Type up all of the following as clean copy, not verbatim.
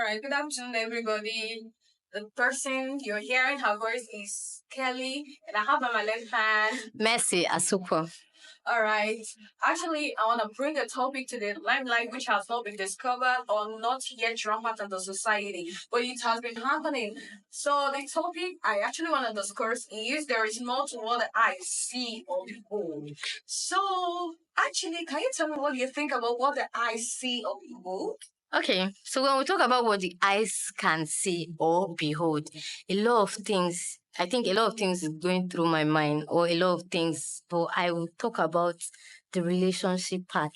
right, good afternoon, everybody. The person you're hearing her voice is Kelly, and I have on my left hand Mercy Asuko. all right. Actually, I want to bring a topic to the limelight which has not been discovered or not yet rampant in the society, but it has been happening. So the topic I actually want to discuss is there is more to what I see or behold. So actually, can you tell me what you think about what the I see or behold? Okay, so when we talk about what the eyes can see or behold, a lot of things, I think a lot of things is going through my mind, or a lot of things, but I will talk about the relationship part.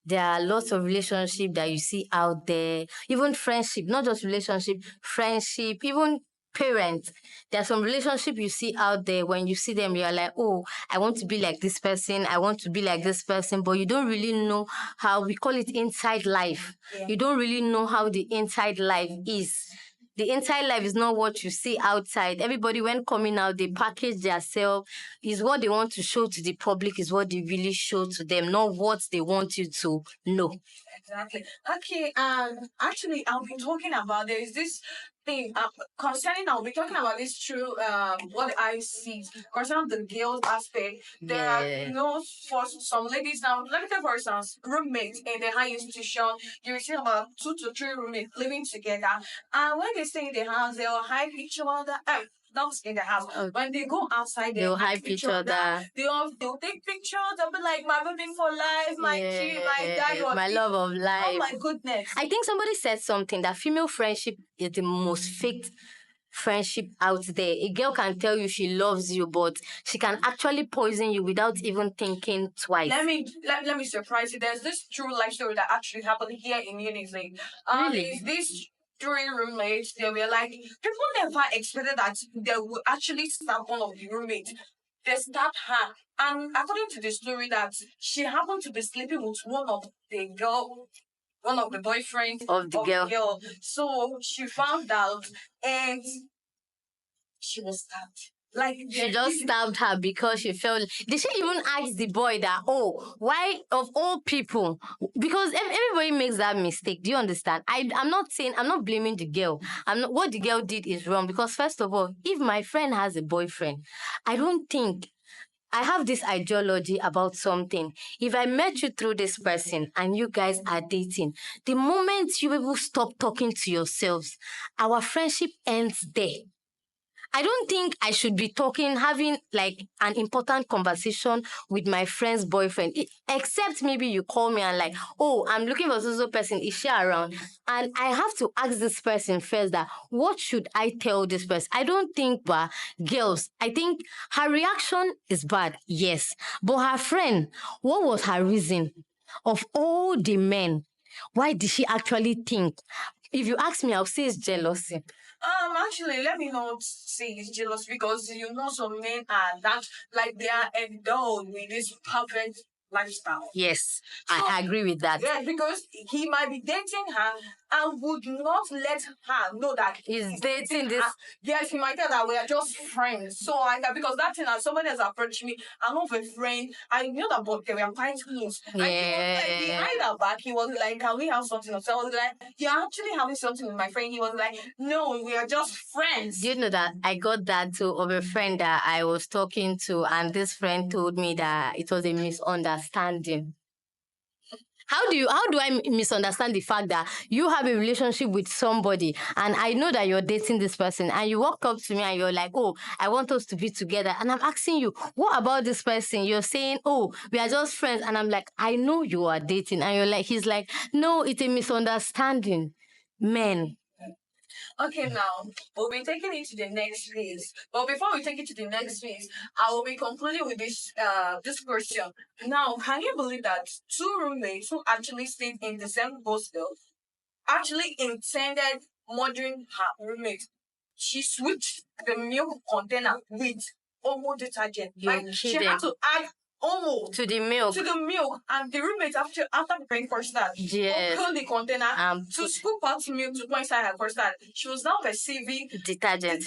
There are lots of relationship that you see out there, even friendship, not just relationship, friendship, even parents. There are some relationship you see out there. When you see them, you're like, oh, I want to be like this person, I want to be like this person, but you don't really know how, we call it inside life. Yeah. You don't really know how the inside life is. The inside life is not what you see outside. Everybody, when coming out, they package themselves. Is what they want to show to the public, is what they really show to them, not what they want you to know. Exactly. Okay. Actually, I'll be talking about there is this thing concerning. I'll be talking about this through what I see concerning the girls aspect. There are for some ladies now. Let me take for instance, roommates in the high institution. You receive about 2 to 3 roommates living together, and when they stay in the house, they'll hide each other. Not in the house. When they go outside, They'll hype each other. They'll take pictures. They'll be like, "My baby for life, my kid, my dad, my love of life." Oh my goodness! I think somebody said something that female friendship is the most faked friendship out there. A girl can tell you she loves you, but she can actually poison you without even thinking twice. Let me surprise you. There's this true life story that actually happened here in Unity. Really? Is this 3 roommates? They were like, people never expected that they would actually stab one of the roommates. They stabbed her, and according to the story, that she happened to be sleeping with one of the boyfriends Of the girl. So she found out, and she was stabbed. Like She just stabbed her because she felt. Did she even ask the boy that, oh, why of all people? Because everybody makes that mistake. Do you understand? I'm not saying, I'm not blaming the girl. I'm not. What the girl did is wrong. Because first of all, if my friend has a boyfriend, I don't think. I have this ideology about something. If I met you through this person and you guys are dating, the moment you will stop talking to yourselves, our friendship ends there. I don't think I should be talking, having like an important conversation with my friend's boyfriend, except maybe you call me and like, oh, I'm looking for so person. Is she around? And I have to ask this person first that what should I tell this person? I don't think, but girls, I think her reaction is bad, yes, but her friend, what was her reason? Of all the men, why did she actually think? If you ask me, I'll say it's jealousy. Actually, let me not say it's jealous because you know some men are that like they are endowed with this perfect lifestyle. Yes, I agree with that. Yeah, because he might be dating her and would not let her know that He's dating this. Yes, he might tell that we are just friends. So I because that thing that somebody has approached me, I'm not a friend. I knew that, but we are quite close. Yeah. And he was like, behind our back, he was like, "Can we have something?" So I was like, "You're actually having something with my friend." He was like, "No, we are just friends." Do you know that I got that too of a friend that I was talking to, and this friend told me that it was a misunderstanding. How do I misunderstand the fact that you have a relationship with somebody and I know that you're dating this person and you walk up to me and you're like, oh, I want us to be together. And I'm asking you, what about this person? You're saying, oh, we are just friends. And I'm like, I know you are dating. And you're like, he's like, no, it's a misunderstanding. Men. Okay, now we'll be taking it to the next phase. But before we take it to the next phase, I will be concluding with this question. Now, can you believe that 2 roommates who actually stayed in the same hostel actually intended murdering her roommate? She switched the milk container with Omo detergent. She had to add Omo to the milk. And the roommate after preparing for that, opened the container to scoop out milk to put inside her custard. She was now receiving detergent.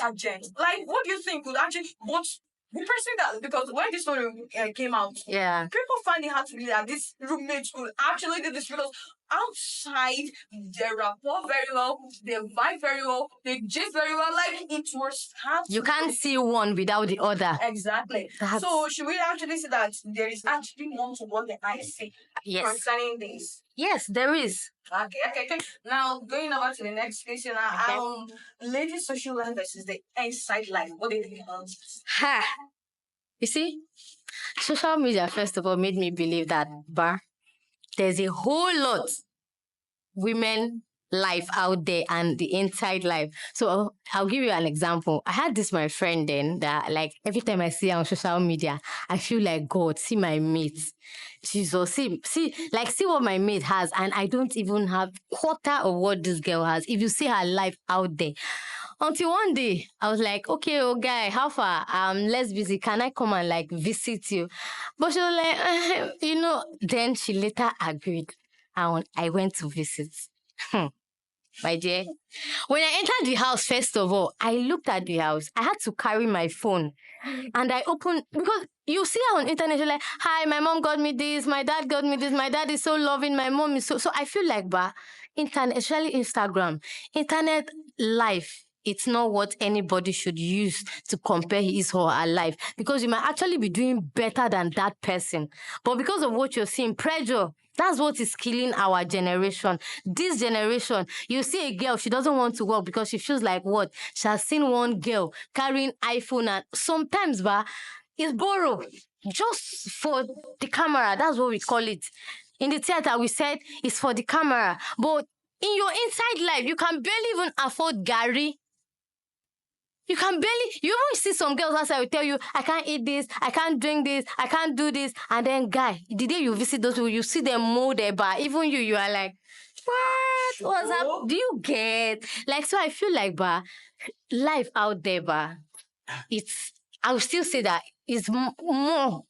Like, what do you think would actually the person that, because when this story came out, yeah, people find it hard to believe that this roommate could actually do this because outside, they rapport very well, they vibe very well, they gist very well. Like it was hard. You can't see one without the other. Exactly. That's- So should we actually say that there is actually more to what the I see Yes. concerning this? Yes, there is. Okay. Now going over to the next question. Ladies' social life versus the inside life. What do you think about this? Ha! You see, social media, first of all, made me believe that there's a whole lot women life out there and the inside life. So I'll give you an example. I had this my friend then that like every time I see her on social media, I feel like God, see my mate. Jesus, see what my mate has, and I don't even have quarter of what this girl has. If you see her life out there. Until one day, I was like, okay, oh guy, how far? Less busy. Can I come and like visit you? But she was like, then she later agreed. And I went to visit. My dear. When I entered the house, first of all, I looked at the house. I had to carry my phone. And I opened, because you see her on internet, you're like, hi, my mom got me this, my dad got me this, my dad is so loving, my mom is so... So I feel like, internet, especially Instagram, internet life, it's not what anybody should use to compare his or her life, because you might actually be doing better than that person. But because of what you're seeing, pressure, that's what is killing our generation. This generation, you see a girl, she doesn't want to work because she feels like what? She has seen one girl carrying iPhone, and sometimes, it's borrowed just for the camera. That's what we call it. In the theater, we said it's for the camera. But in your inside life, you can barely even afford Gary. You even see some girls outside will tell you, I can't eat this, I can't drink this, I can't do this. And then, guy, the day you visit those people, you see them mold their bar. Even you are like, what? What's up? Do you get? Like, so I feel like, life out there, I would still say that it's more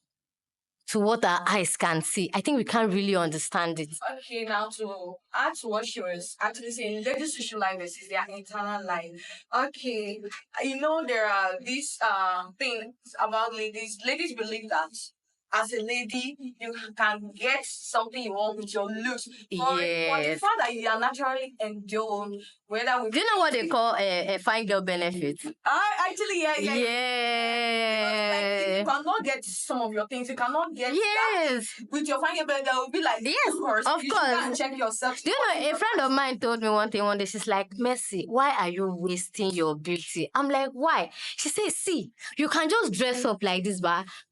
to what our eyes can see. I think we can't really understand it. Okay, now to add to what she was actually saying, ladies' social life versus their internal life. Okay, there are these things about ladies. Ladies believe that as a lady, you can get something you want with your looks. For the fact that you are naturally endowed, whether with... Do you know what they call a fine girl benefit? Actually, yeah. Like, you cannot get some of your things. You cannot get that with your fine girl benefit. That will be like, yes, of course. You check yourself. Do you know, a friend of mine told me one day, she's like, Mercy, why are you wasting your beauty? I'm like, why? She says, see, you can just dress up like this,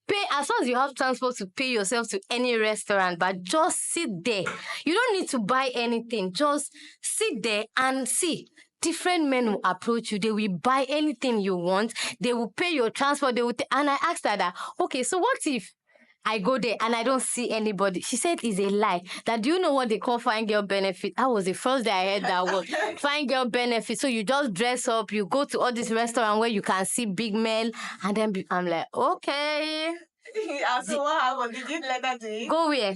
pay as long as you have transport to pay yourself to any restaurant, but just sit there. You don't need to buy anything. Just sit there and see. Different men will approach you. They will buy anything you want. They will pay your transport. And I asked her that, okay, so what if I go there and I don't see anybody? She said it's a lie. That, do you know what they call fine girl benefit? That was the first day I heard that word. Fine girl benefit. So you just dress up, you go to all this restaurant where you can see big men, and then I'm like, okay. So what happened? Did you let that do it? Go where?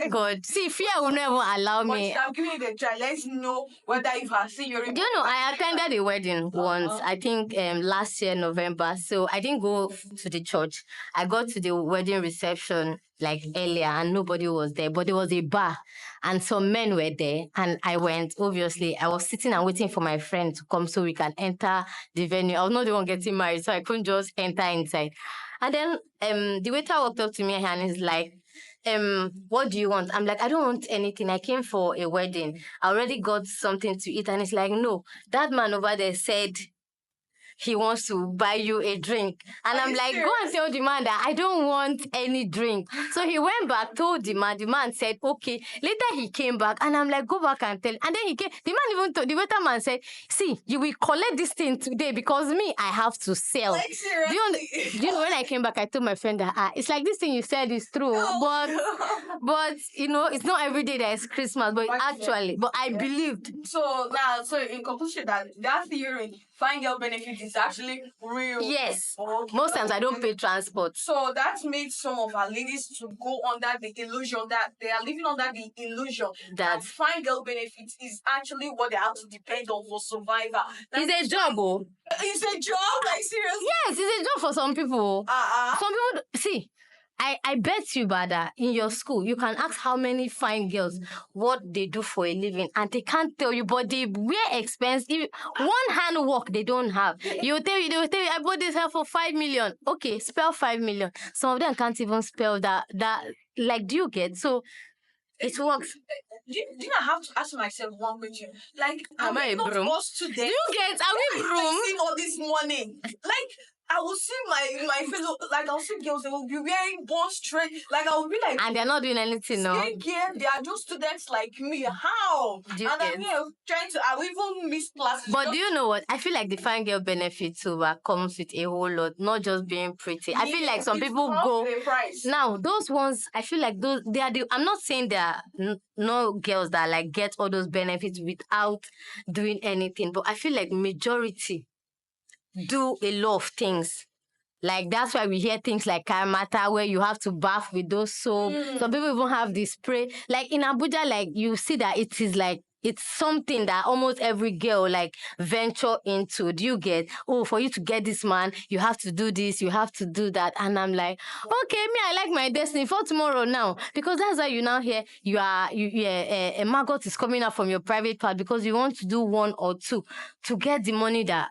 God. See, fear will never allow me. I'm giving you the try. Let's know whether if I see your... Do you know, I attended a wedding once, I think last year, November. So I didn't go to the church. I got to the wedding reception like earlier and nobody was there. But there was a bar and some men were there. And I went, obviously. I was sitting and waiting for my friend to come so we can enter the venue. I was not the one getting married, so I couldn't just enter inside. And then the waiter walked up to me and he's like, what do you want? I'm like, I don't want anything. I came for a wedding. I already got something to eat. And he's like, no, that man over there said he wants to buy you a drink. And I'm like, go and tell the man that I don't want any drink. So he went back, told the man said, okay. Later he came back and I'm like, go back and tell. And then he came, the man even told, the waiter man said, see, you will collect this thing today because me, I have to sell. Like, do you know, when I came back, I told my friend that it's like this thing you said is true. But it's not every day that it's Christmas, but I believed. So in conclusion, that theory, fine girl benefit is actually real. Yes. Okay. Most times I don't pay transport. So that made some of our ladies to go under the illusion that they are living under the illusion that fine girl benefit is actually what they have to depend on for survival. It's a job, oh. It's a job? Like, seriously? Yes, it's a job for some people. Some people, see, I bet you, Bada, in your school, you can ask how many fine girls what they do for a living, and they can't tell you, but they wear expensive. One hand work they don't have. They will tell you, I bought this hair for 5 million. Okay, spell 5 million. Some of them can't even spell that. Like, do you get? So it works. Do you know, I have to ask myself one question? Like, Am I a not broom? all students? Do you get? Are we broom? I see all this morning. Like, I will see my fellow, like, I'll see girls, they will be wearing bone straight. Like, I will be like, And they're not doing anything, no? skincare, they are just students like me. How? Do you And get? I'm here trying to, I will even miss classes. But do you know what? I feel like the fine girl benefit too comes with a whole lot, not just being pretty. I feel like some It people comes go. with a price. Now, those ones, I feel like those they are the. I'm not saying there are no girls that like get all those benefits without doing anything, but I feel like majority do a lot of things. Like that's why we hear things like Karamata, where you have to bath with those soap. Some people even have this spray. Like in Abuja, like you see that it is like it's something that almost every girl like venture into. Do you get? Oh, for you to get this man, you have to do this, you have to do that. And I'm like, okay, me, I like my destiny for tomorrow now. Because that's why you now hear a maggot is coming out from your private part because you want to do one or two to get the money that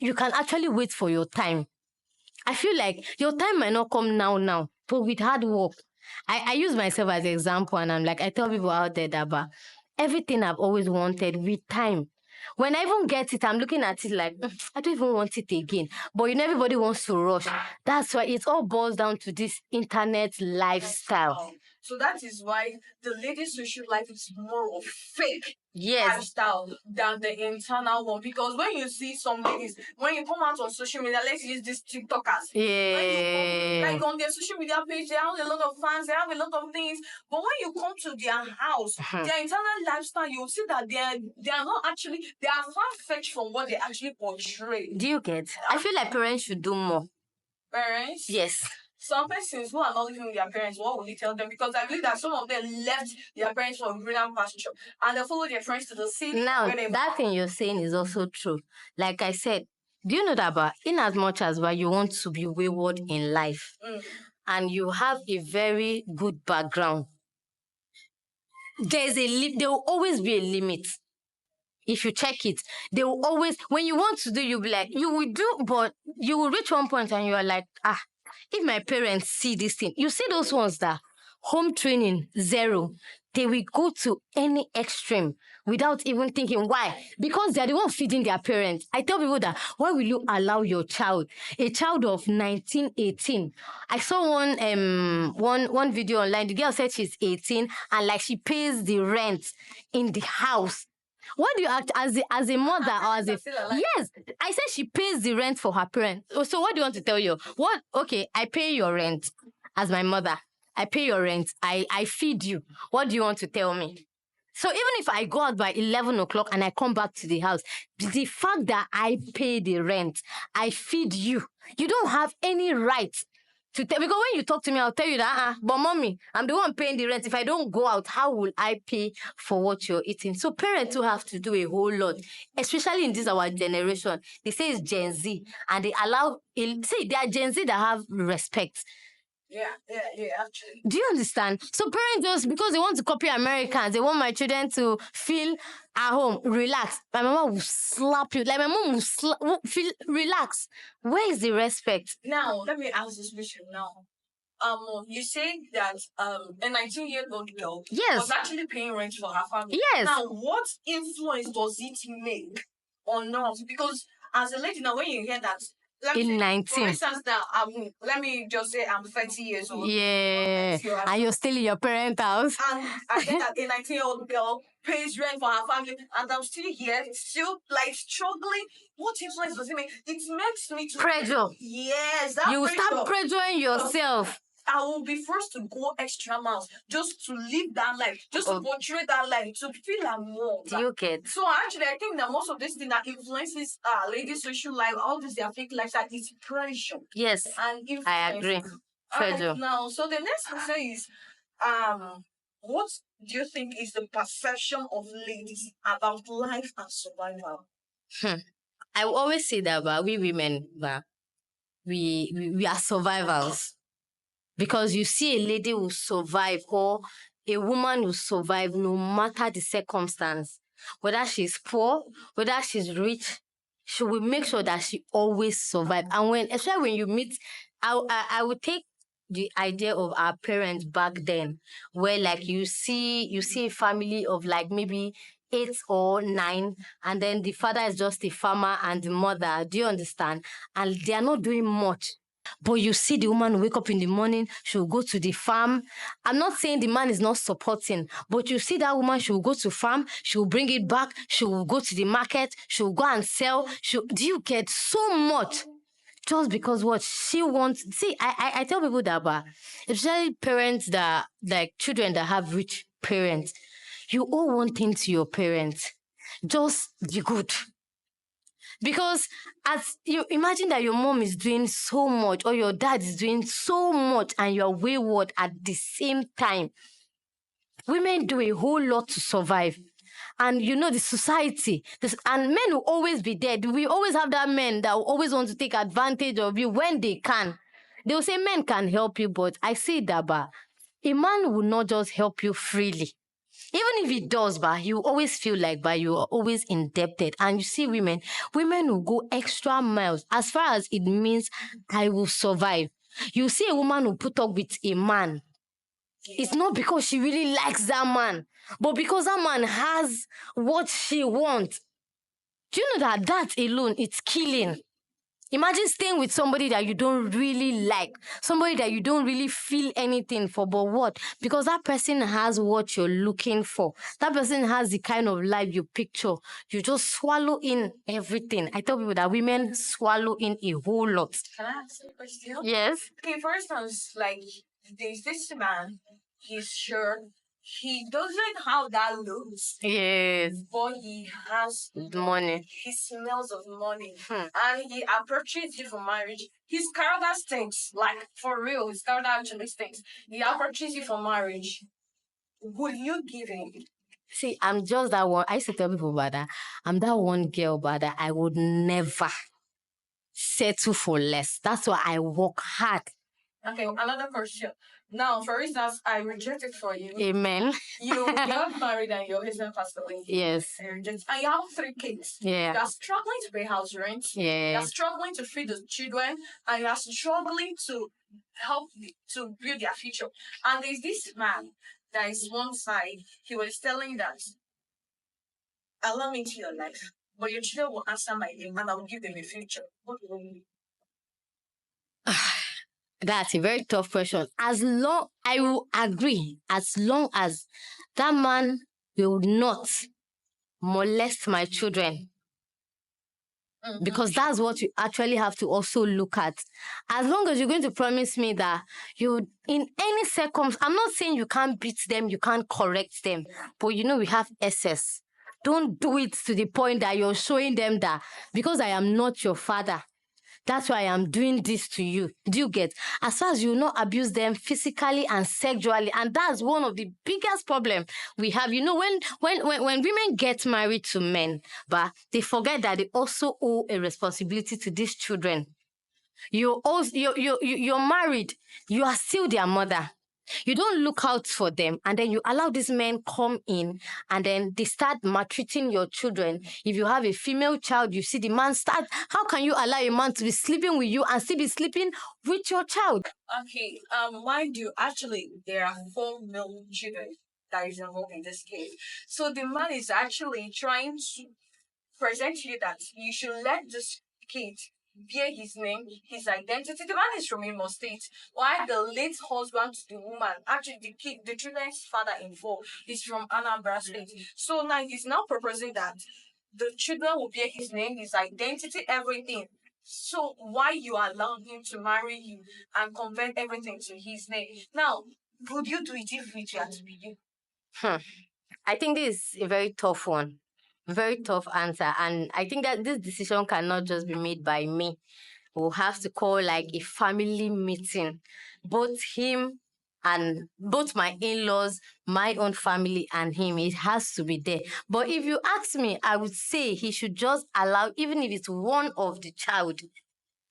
you can actually wait for your time. I feel like your time might not come now, but with hard work. I use myself as an example, and I'm like, I tell people out there that but everything I've always wanted with time. When I even get it, I'm looking at it like, I don't even want it again. But you know, everybody wants to rush. That's why it all boils down to this internet lifestyle. So that is why the ladies' social life is more of fake Yes. lifestyle than the internal one. Because when you see some ladies, when you come out on social media, let's use these TikTokers. Yeah. Like on their social media page, they have a lot of fans, they have a lot of things. But when you come to their house, their internal lifestyle, you'll see that they are not actually, they are far-fetched from what they actually portray. Do you get? I feel like parents should do more. Parents? Yes. Some persons who are not living with their parents, what will you tell them? Because I believe that some of them left their parents for greener pasture and they follow their friends to the city. Now, that thing you're saying is also true. Like I said, do you know that about in as much as you want to be wayward in life and you have a very good background, there will always be a limit. If you check it, they will always, when you want to do, you'll be like, you will do, but you will reach one point and you are like, if my parents see this thing, you see those ones that home training, zero, they will go to any extreme without even thinking why. Because they're the one feeding their parents. I tell people that, why will you allow your child, a child of 19, 18? I saw one video online. The girl said she's 18 and like she pays the rent in the house. What do you act as a mother or as a yes? I said she pays the rent for her parents. So what do you want to tell you? What? Okay, I pay your rent as my mother. I pay your rent. I feed you. What do you want to tell me? So even if I go out by 11 o'clock and I come back to the house, the fact that I pay the rent, I feed you, you don't have any right to tell, because when you talk to me, I'll tell you that, but mommy, I'm the one paying the rent. If I don't go out, how will I pay for what you're eating? So parents will have to do a whole lot, especially in this our generation. They say it's Gen Z, and they they are Gen Z that have respect. Yeah, actually. Do you understand? So parents just, because they want to copy Americans, they want my children to feel at home, relax. My mama will slap you. Like my mom will feel relax. Where is the respect? Now, let me ask this question now. You say that a 19-year-old girl was actually paying rent for her family. Yes. Now, what influence does it make on us? Because as a lady now, when you hear that, in 19. For instance, now, let me just say I'm 30 years old. Yeah. And you're still in your parents' house. And I get that a 19-year-old girl pays rent for her family, and I'm still here, still like struggling. What influence does it make? It makes me to pressure. Yes, that you pressure. Start pressuring yourself. I will be forced to go extra miles just to live that life, just to portray that life, to feel like more. Do you get? So actually, I think that most of this thing that influences ladies' social life, all this their fake lifestyle, is pressure. Yes, and influence. I agree. Pressure. Now, so the next question is, what do you think is the perception of ladies about life and survival? I will always say that we women, we are survivors. because you see a lady will survive, or a woman will survive no matter the circumstance, whether she's poor, whether she's rich, she will make sure that she always survive. And when, especially when you meet, I would take the idea of our parents back then, where like you see a family of like maybe 8 or 9, and then the father is just a farmer and the mother, do you understand, and they are not doing much. But you see the woman wake up in the morning, she'll go to the farm. I'm not saying the man is not supporting, but you see that woman, she'll go to farm, she'll bring it back, she'll go to the market, she'll go and sell. Do you get so much? Just because what she wants. See, I tell people that, but especially parents that, like children that have rich parents, you owe one thing to your parents. Just be good. Because as you imagine that your mom is doing so much or your dad is doing so much and you're wayward at the same time. Women do a whole lot to survive. And you know, the society, and men will always be there. We always have that men that will always want to take advantage of you when they can. They will say men can help you, but I see that, but a man will not just help you freely. Even if he does, but you always feel like but you are always indebted. And you see women will go extra miles as far as it means I will survive. You see a woman who put up with a man. It's not because she really likes that man, but because that man has what she wants. Do you know that alone, it's killing? Imagine staying with somebody that you don't really like, somebody that you don't really feel anything for, but what? Because that person has what you're looking for. That person has the kind of life you picture. You just swallow in everything. I tell people that women swallow in a whole lot. Can I ask you a question? Yes. Okay, for instance, like there's this man, he's sure he doesn't have that looks, Yes. but he has The money. he smells of money, Hmm. and he approaches you for marriage. His character stinks, like for real. His character actually stinks. He approaches you for marriage. Will you give him? See, I'm just that one. I used to tell people about that. I'm that one girl, but that I would never settle for less. That's why I work hard. Okay, another question. Now, for instance, I reject it for you. Amen. You got married and your husband passed away. Yes. And you have 3 kids. Yeah. You're struggling to pay house rent. Yeah. You're struggling to feed the children. And you're struggling to help to build their future. And there's this man that is one side. He was telling that, allow me into your life. But your children will answer my name and I will give them a future. What will you do? That's a very tough question. As long I will agree, as long as that man will not molest my children, because that's what you actually have to also look at. As long as you're going to promise me that you, in any circumstance, I'm not saying you can't beat them, you can't correct them, but you know we have SS. Don't do it to the point that you're showing them that because I am not your father, that's why I am doing this to you. Do you get? As far as you not abuse them physically and sexually, and that's one of the biggest problem we have. You know, when women get married to men, but they forget that they also owe a responsibility to these children. You're married. You are still their mother. You don't look out for them, and then you allow these men come in, and then they start maltreating your children. If you have a female child, you see the man start. How can you allow a man to be sleeping with you and still be sleeping with your child? Okay, mind you, actually, there are 4 male children that is involved in this case. So the man is actually trying to present you that you should let this kid bear his name, his identity. The man is from Imo State, while the late husband to the woman, actually the children's father involved, is from Anambra State. So now he's now proposing that the children will bear his name, his identity, everything. So why you allow him to marry you and convert everything to his name? Now, would you do it if it had to be you? I think this is a very tough one. Very tough answer. And I think that this decision cannot just be made by me. We'll have to call like a family meeting. Both him and both my in-laws, my own family and him. It has to be there. But if you ask me, I would say he should just allow, even if it's one of the child,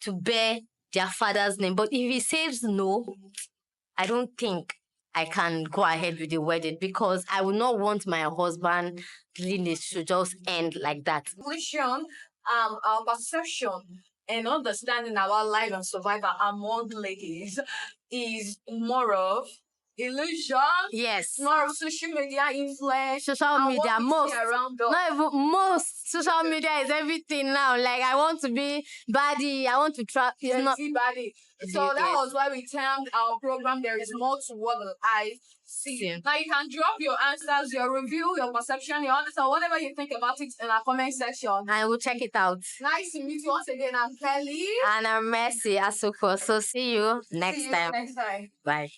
to bear their father's name. But if he says no, I don't think I can go ahead with the wedding because I will not want my husband lineage to just end like that. Conclusion, our perception and understanding our life and survival among ladies is more of illusion, Yes. more of social media influence, Social and media, what we most. see around us. Not even most. Social media is everything now. Like, I want to be baddie. I want to trap. It's Yes, not. body. So that was why we termed our program "There is more to what the eye see." See. Now you can drop your answers, your review, your perception, your answer, whatever you think about it in our comment section. I will check it out. Nice to meet you once again. I'm Kelly. And I'm Mercy Asuko. So see you next See you time. next time. Bye.